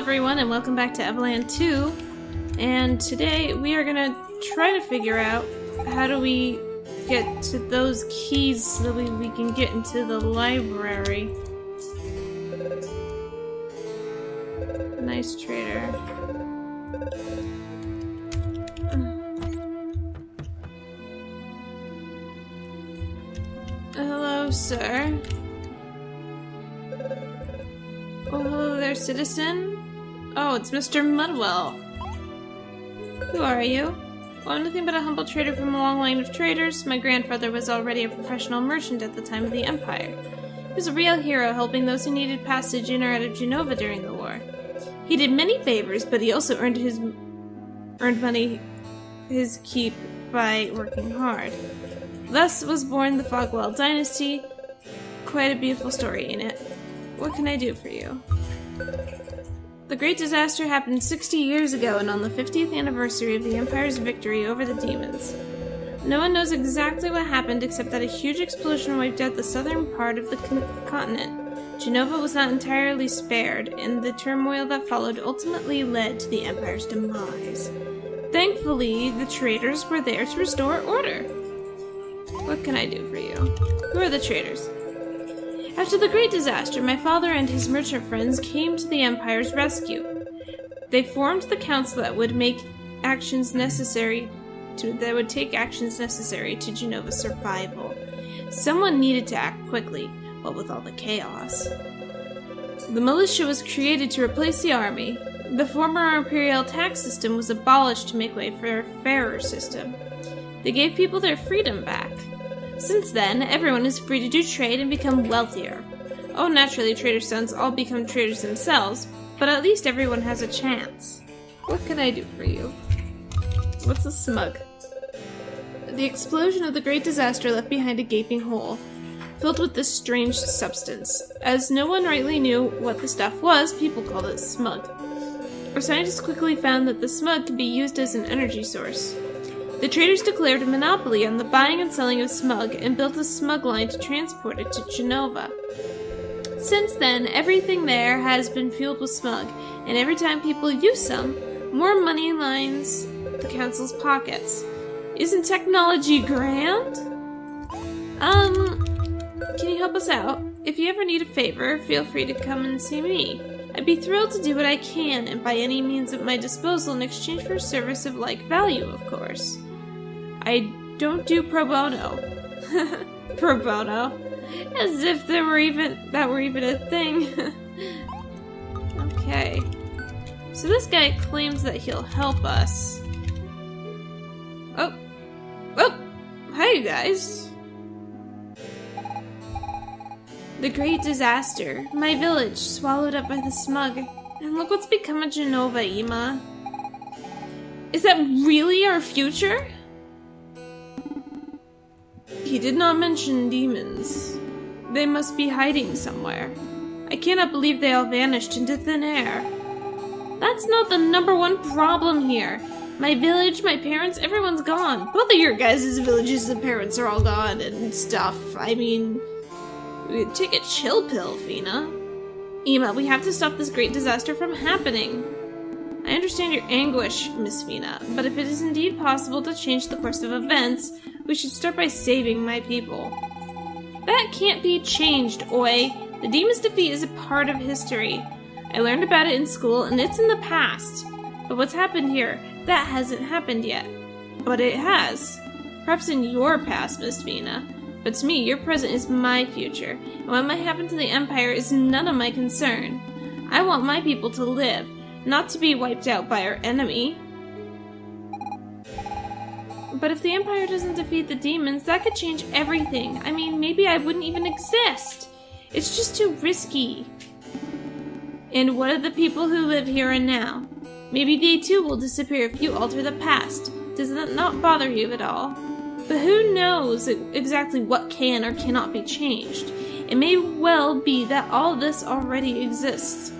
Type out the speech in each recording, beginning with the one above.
everyone, and welcome back to Evoland 2. And today we are gonna try to figure out how do we get to those keys so that we can get into the library. Nice trader. Hello, sir. Oh, hello there, citizen. Oh, it's Mr. Mudwell. Who are you? Well, I'm nothing but a humble trader from a long line of traders. My grandfather was already a professional merchant at the time of the Empire. He was a real hero, helping those who needed passage in or out of Genova during the war. He did many favors, but he also earned his keep by working hard. Thus was born the Fogwell dynasty. Quite a beautiful story, ain't it? What can I do for you? The Great Disaster happened 60 years ago and on the 50th anniversary of the Empire's victory over the demons. No one knows exactly what happened except that a huge explosion wiped out the southern part of the continent. Genova was not entirely spared, and the turmoil that followed ultimately led to the Empire's demise. Thankfully, the traders were there to restore order. What can I do for you? Who are the traders? After the Great Disaster, my father and his merchant friends came to the Empire's rescue. They formed the council that would take actions necessary to Genova's survival. Someone needed to act quickly, what with all the chaos. The militia was created to replace the army. The former imperial tax system was abolished to make way for a fairer system. They gave people their freedom back. Since then, everyone is free to do trade and become wealthier. Oh, naturally, trader sons all become traders themselves, but at least everyone has a chance. What can I do for you? What's a smug? The explosion of the Great Disaster left behind a gaping hole, filled with this strange substance. As no one rightly knew what the stuff was, people called it smug. Our scientists quickly found that the smug could be used as an energy source. The traders declared a monopoly on the buying and selling of smug and built a smug line to transport it to Genova. Since then, everything there has been fueled with smug, and every time people use some, more money lines the council's pockets. Isn't technology grand? Can you help us out? If you ever need a favor, feel free to come and see me. I'd be thrilled to do what I can, and by any means at my disposal in exchange for a service of like value, of course. I don't do pro bono. Pro bono? As if that were even a thing. Okay. So this guy claims that he'll help us. Oh! Hi, you guys! The Great Disaster. My village, swallowed up by the smug. And look what's become of Genova, Ima. Is that really our future? He did not mention demons. They must be hiding somewhere. I cannot believe they all vanished into thin air. That's not the #1 problem here. My village, my parents, everyone's gone. Both of your guys' villages and parents are all gone and stuff. I mean, take a chill pill, Fina. Ima, we have to stop this Great Disaster from happening. I understand your anguish, Miss Fina, but if it is indeed possible to change the course of events, we should start by saving my people. That can't be changed, Oi. The demon's defeat is a part of history. I learned about it in school, and it's in the past. But what's happened here, that hasn't happened yet. But it has. Perhaps in your past, Miss Fina. But to me, your present is my future, and what might happen to the Empire is none of my concern. I want my people to live, not to be wiped out by our enemy. But if the Empire doesn't defeat the demons, that could change everything. I mean, maybe I wouldn't even exist. It's just too risky. And what of the people who live here and now? Maybe they too will disappear if you alter the past. Does that not bother you at all? But who knows exactly what can or cannot be changed? It may well be that all this already exists.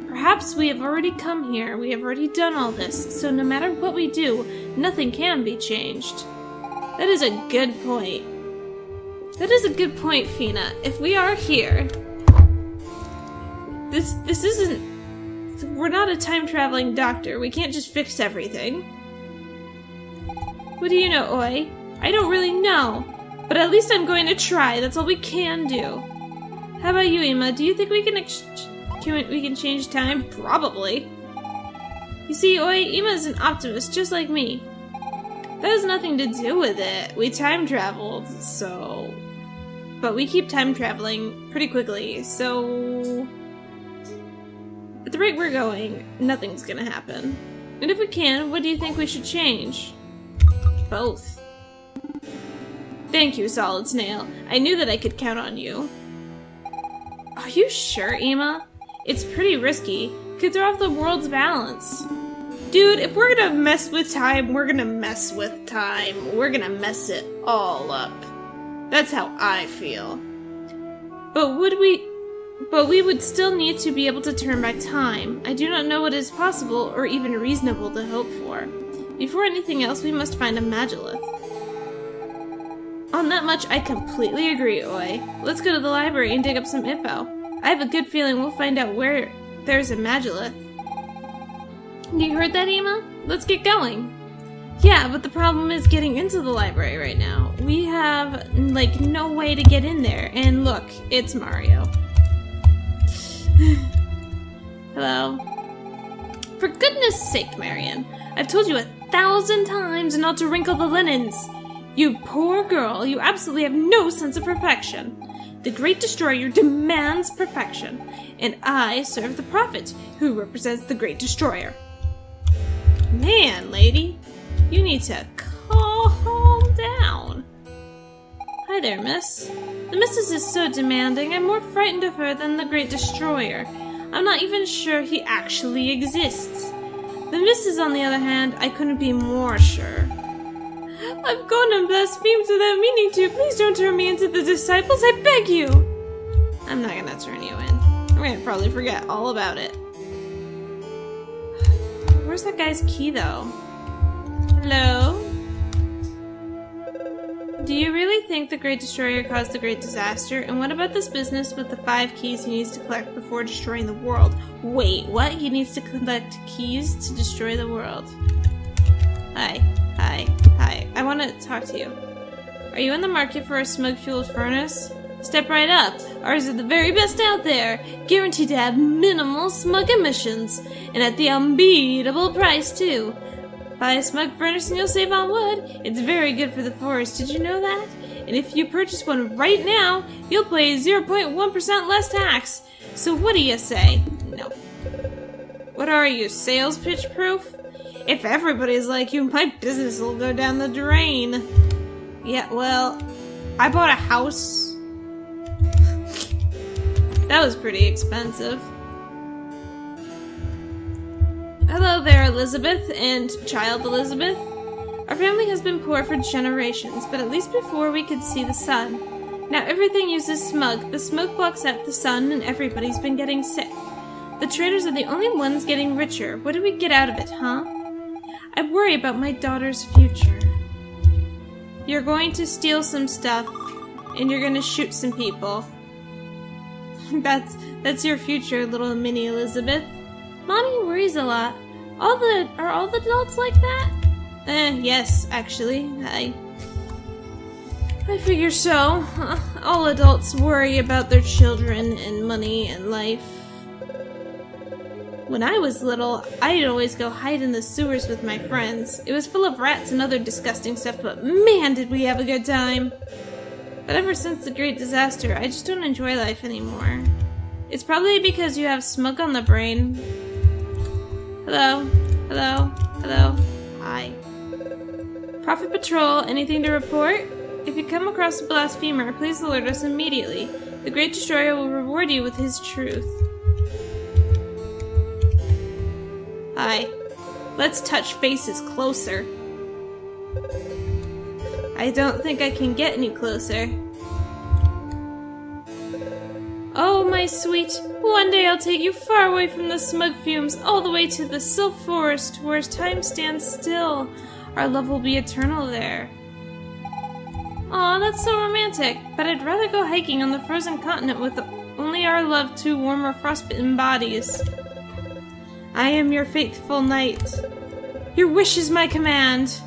Perhaps we have already come here, we have already done all this, so no matter what we do, nothing can be changed. That is a good point. That is a good point, Fina. If we are here, this isn't we're not a time-traveling doctor. We can't just fix everything. What do you know, Oi? I don't really know. But at least I'm going to try. That's all we can do. How about you, Ima? Do you think we can change time? Probably. You see, Oi, Ima is an optimist just like me. That has nothing to do with it. We time traveled, so... But we keep time traveling pretty quickly, so... At the rate we're going, nothing's gonna happen. And if we can, what do you think we should change? Both. Thank you, Solid Snail. I knew that I could count on you. Are you sure, Ima? It's pretty risky. Could throw off the world's balance. Dude, if we're gonna mess with time, we're gonna mess with time. We're gonna mess it all up. That's how I feel. But we would still need to be able to turn back time. I do not know what is possible or even reasonable to hope for. Before anything else, we must find a Magilith. On that much, I completely agree, Oi. Let's go to the library and dig up some info. I have a good feeling we'll find out where there's a Magilith. You heard that, Ima? Let's get going. Yeah, but the problem is getting into the library right now. We have, like, no way to get in there. And look, it's Mario. Hello? For goodness sake, Marion. I've told you 1,000 times not to wrinkle the linens. You poor girl, you absolutely have no sense of perfection. The Great Destroyer demands perfection, and I serve the Prophet, who represents the Great Destroyer. Man, lady, you need to calm down. Hi there, miss. The missus is so demanding, I'm more frightened of her than the Great Destroyer. I'm not even sure he actually exists. The missus, on the other hand, I couldn't be more sure. I've gone and blasphemed without meaning to. Please don't turn me into the disciples, I beg you. I'm not gonna turn you in. I'm gonna probably forget all about it. Where's that guy's key, though? Hello? Do you really think the Great Destroyer caused the Great Disaster? And what about this business with the 5 keys he needs to collect before destroying the world? Wait, what? He needs to collect keys to destroy the world. Hi. I want to talk to you. Are you in the market for a smug-fueled furnace? Step right up. Ours are the very best out there, guaranteed to have minimal smug emissions, and at the unbeatable price, too. Buy a smug furnace and you'll save on wood. It's very good for the forest, did you know that? And if you purchase one right now, you'll pay 0.1% less tax. So what do you say? No. What are you, sales pitch proof? If everybody's like you, my business will go down the drain. Yeah, well, I bought a house. That was pretty expensive. Hello there, Elizabeth and child Elizabeth. Our family has been poor for generations, but at least before we could see the sun. Now everything uses smug. The smoke blocks out the sun and everybody's been getting sick. The traders are the only ones getting richer. What do we get out of it, huh? I worry about my daughter's future. You're going to steal some stuff, and you're going to shoot some people. That's your future, little mini Elizabeth. Mommy worries a lot. Are all the adults like that? Yes, actually. I figure so. All adults worry about their children and money and life. When I was little, I'd always go hide in the sewers with my friends. It was full of rats and other disgusting stuff, but man, did we have a good time. But ever since the Great Disaster, I just don't enjoy life anymore. It's probably because you have smug on the brain. Hello? Hello? Hello? Hi. Prophet Patrol, anything to report? If you come across a blasphemer, please alert us immediately. The Great Destroyer will reward you with his truth. Hi. Let's touch faces closer. I don't think I can get any closer. Oh, my sweet. One day I'll take you far away from the smug fumes, all the way to the Sylph Forest, where time stands still. Our love will be eternal there. Aw, that's so romantic, but I'd rather go hiking on the frozen continent with only our loved 2 warmer frostbitten bodies. I am your faithful knight. Your wish is my command.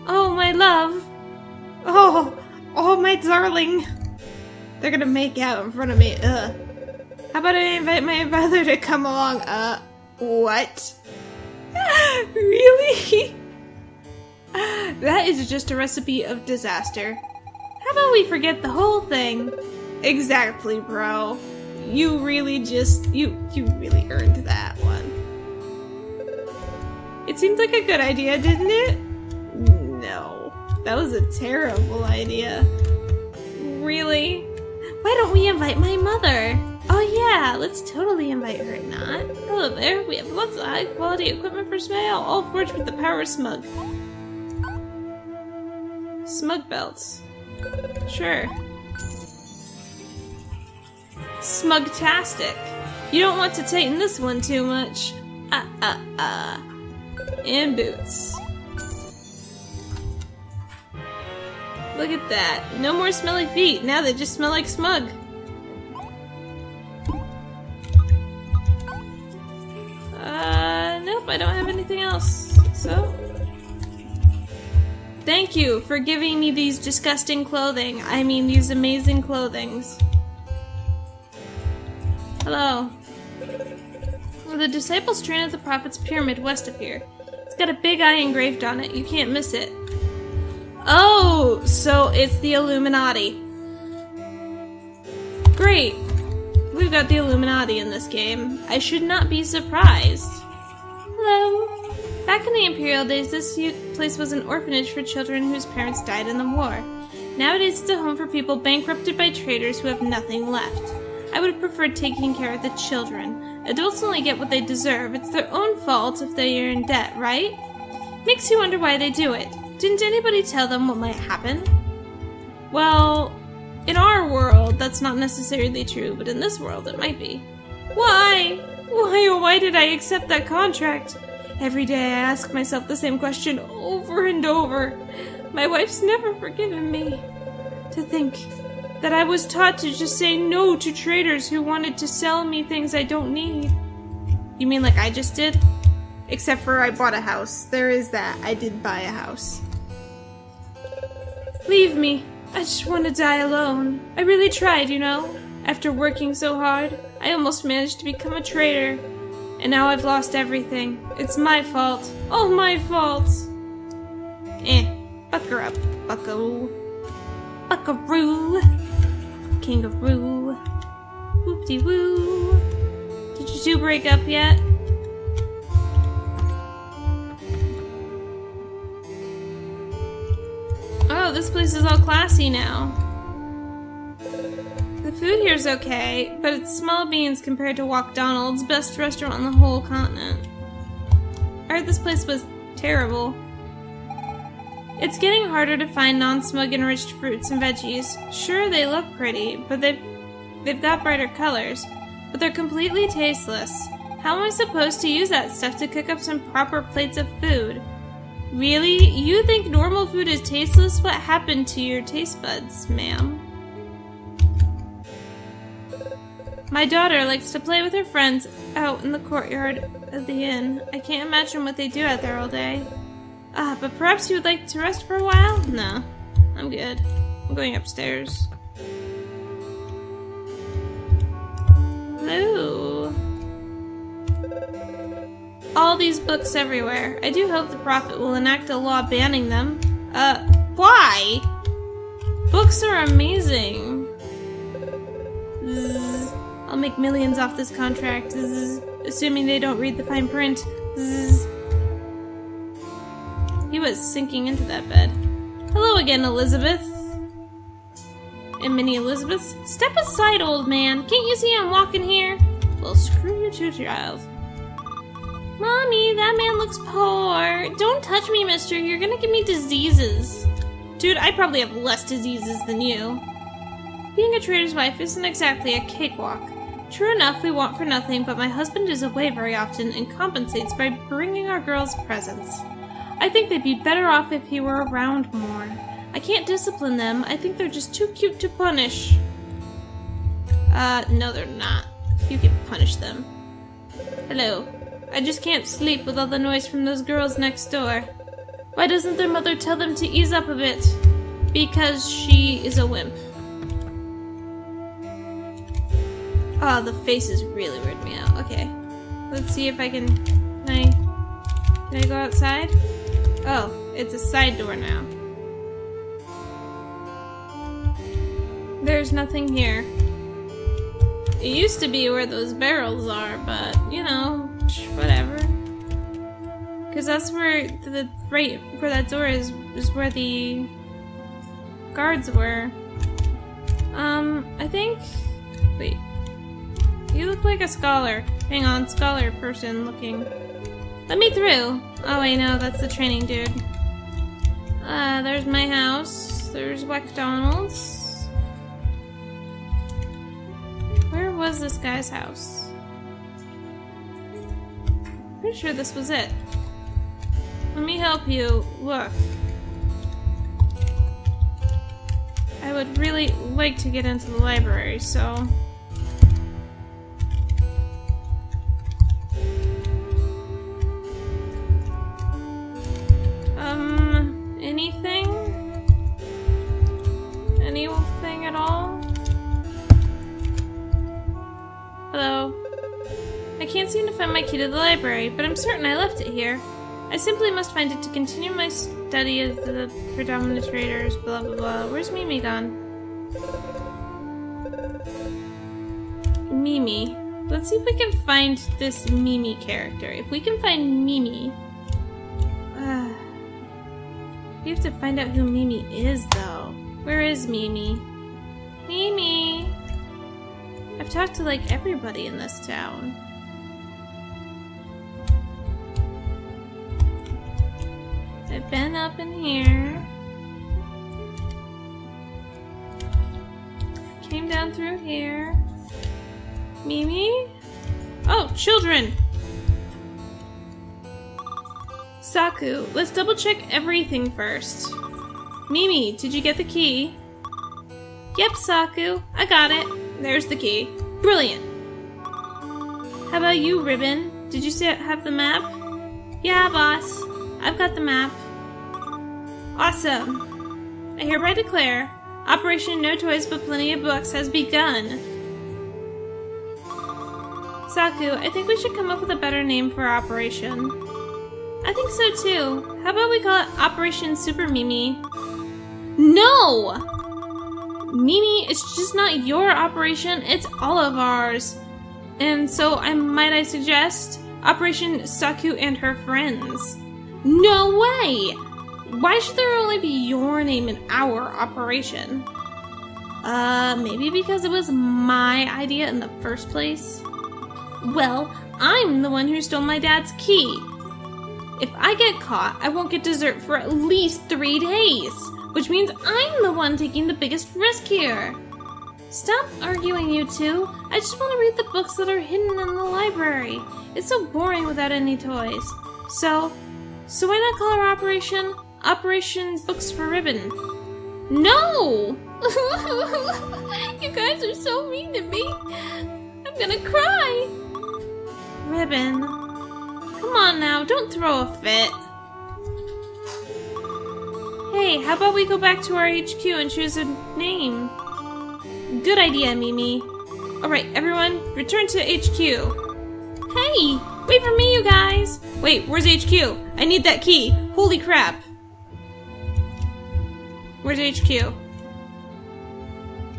Oh, my love. Oh, my darling. They're gonna make out in front of me. Ugh. How about I invite my brother to come along? What? Really? That is just a recipe of disaster. How about we forget the whole thing? Exactly, bro. You really you really earned that one. It seemed like a good idea, didn't it? No. That was a terrible idea. Really? Why don't we invite my mother? Oh yeah, let's totally invite her, not. Hello there, we have lots of high quality equipment for sale, all forged with the power of smug. Smug belts. Sure. Smugtastic. You don't want to tighten this one too much. And boots. Look at that. No more smelly feet. Now they just smell like smug. Nope, I don't have anything else. So, thank you for giving me these disgusting clothing. I mean, these amazing clothings. Hello. Well, the disciples train at the Prophet's Pyramid west of here. It's got a big eye engraved on it. You can't miss it. Oh, so it's the Illuminati. Great. We've got the Illuminati in this game. I should not be surprised. Hello. Back in the Imperial days, this place was an orphanage for children whose parents died in the war. Nowadays, it's a home for people bankrupted by traders who have nothing left. I would have preferred taking care of the children. Adults only get what they deserve. It's their own fault if they are in debt, right? Makes you wonder why they do it. Didn't anybody tell them what might happen? Well, in our world, that's not necessarily true, but in this world, it might be. Why? Why did I accept that contract? Every day I ask myself the same question over and over. My wife's never forgiven me. To think that I was taught to just say no to traders who wanted to sell me things I don't need. You mean like I just did? Except for I bought a house. There is that. I did buy a house. Leave me. I just want to die alone. I really tried, you know. After working so hard, I almost managed to become a trader. And now I've lost everything. It's my fault. Oh, my fault. Bucker up, bucko. Buckaroo. Kangaroo. Whoop-de-woo. Did you two break up yet? Oh, this place is all classy now. The food here's okay, but it's small beans compared to Walkdonald's, best restaurant on the whole continent. I heard this place was terrible. It's getting harder to find non-smug enriched fruits and veggies. Sure, they look pretty, but they've got brighter colors, but they're completely tasteless. How am I supposed to use that stuff to cook up some proper plates of food? Really? You think normal food is tasteless? What happened to your taste buds, ma'am? My daughter likes to play with her friends out in the courtyard of the inn. I can't imagine what they do out there all day. But perhaps you would like to rest for a while? No, I'm good. I'm going upstairs. Hello. All these books everywhere. I do hope the Prophet will enact a law banning them. Why? Books are amazing. Zzz. I'll make millions off this contract. Zzz. Assuming they don't read the fine print. Zzz. He was sinking into that bed. Hello again, Elizabeth. And Minnie Elizabeth. Step aside, old man. Can't you see I'm walking here? Well, screw you too, child. Mommy, that man looks poor. Don't touch me, mister. You're gonna give me diseases. Dude, I probably have less diseases than you. Being a trader's wife isn't exactly a cakewalk. True enough, we want for nothing, but my husband is away very often and compensates by bringing our girls presents. I think they'd be better off if he were around more. I can't discipline them. I think they're just too cute to punish. No, they're not. You can punish them. Hello. I just can't sleep with all the noise from those girls next door. Why doesn't their mother tell them to ease up a bit? Because she is a wimp. Oh, the faces really weird me out. Okay. Let's see if I can... Can I go outside? Oh, it's a side door now. There's nothing here. It used to be where those barrels are, but, you know, whatever. Because that's where right where that door is where the guards were. I think... Wait. You look like a scholar. Hang on, scholar person looking. Let me through. Oh wait, no, that's the training dude. There's my house. There's McDonald's. Where was this guy's house? Pretty sure this was it. Let me help you. Look. I would really like to get into the library, so... anything? Anything at all? Hello? I can't seem to find my key to the library, but I'm certain I left it here. I simply must find it to continue my study of the predominators, blah blah blah. Where's Mimi gone? Mimi. Let's see if we can find this Mimi character. If we can find Mimi... we have to find out who Mimi is, though. Where is Mimi? Mimi! I've talked to, like, everybody in this town. I've been up in here. Came down through here. Mimi? Oh, children! Saku, let's double check everything first. Mimi, did you get the key? Yep, Saku, I got it. There's the key. Brilliant! How about you, Ribbon? Did you have the map? Yeah, boss. I've got the map. Awesome. I hereby declare, Operation No Toys But Plenty of Books has begun. Saku, I think we should come up with a better name for our operation. I think so too. How about we call it Operation Super Mimi? No! Mimi, it's just not your operation, it's all of ours. And so might I suggest Operation Saku and her friends. No way! Why should there only be your name in our operation? Maybe because it was my idea in the first place? Well, I'm the one who stole my dad's key. If I get caught, I won't get dessert for at least 3 days, which means I'm the one taking the biggest risk here. Stop arguing, you two. I just want to read the books that are hidden in the library. It's so boring without any toys. So why not call our operation Operation Books for Ribbon? No! You guys are so mean to me. I'm gonna cry. Ribbon. Come on now, don't throw a fit. Hey, how about we go back to our HQ and choose a name? Good idea, Mimi. Alright, everyone, return to HQ. Hey, wait for me, you guys. Wait, where's HQ? I need that key. Holy crap. Where's HQ?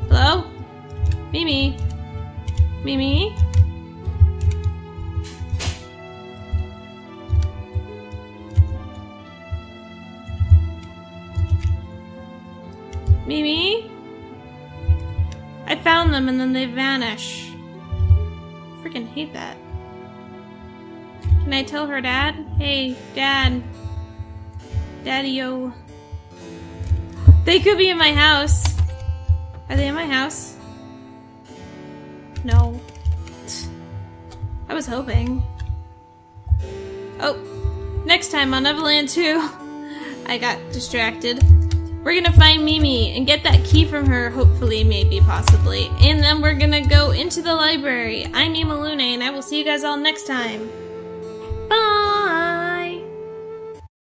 Hello? Mimi? Mimi? Mimi? I found them and then they vanish. Freaking hate that. Can I tell her dad? Hey, Dad. Daddy-o. They could be in my house. Are they in my house? No. I was hoping. Oh, next time on Evoland 2. I got distracted. We're gonna find Mimi and get that key from her, hopefully, maybe, possibly. And then we're gonna go into the library. I'm Imalune, and I will see you guys all next time.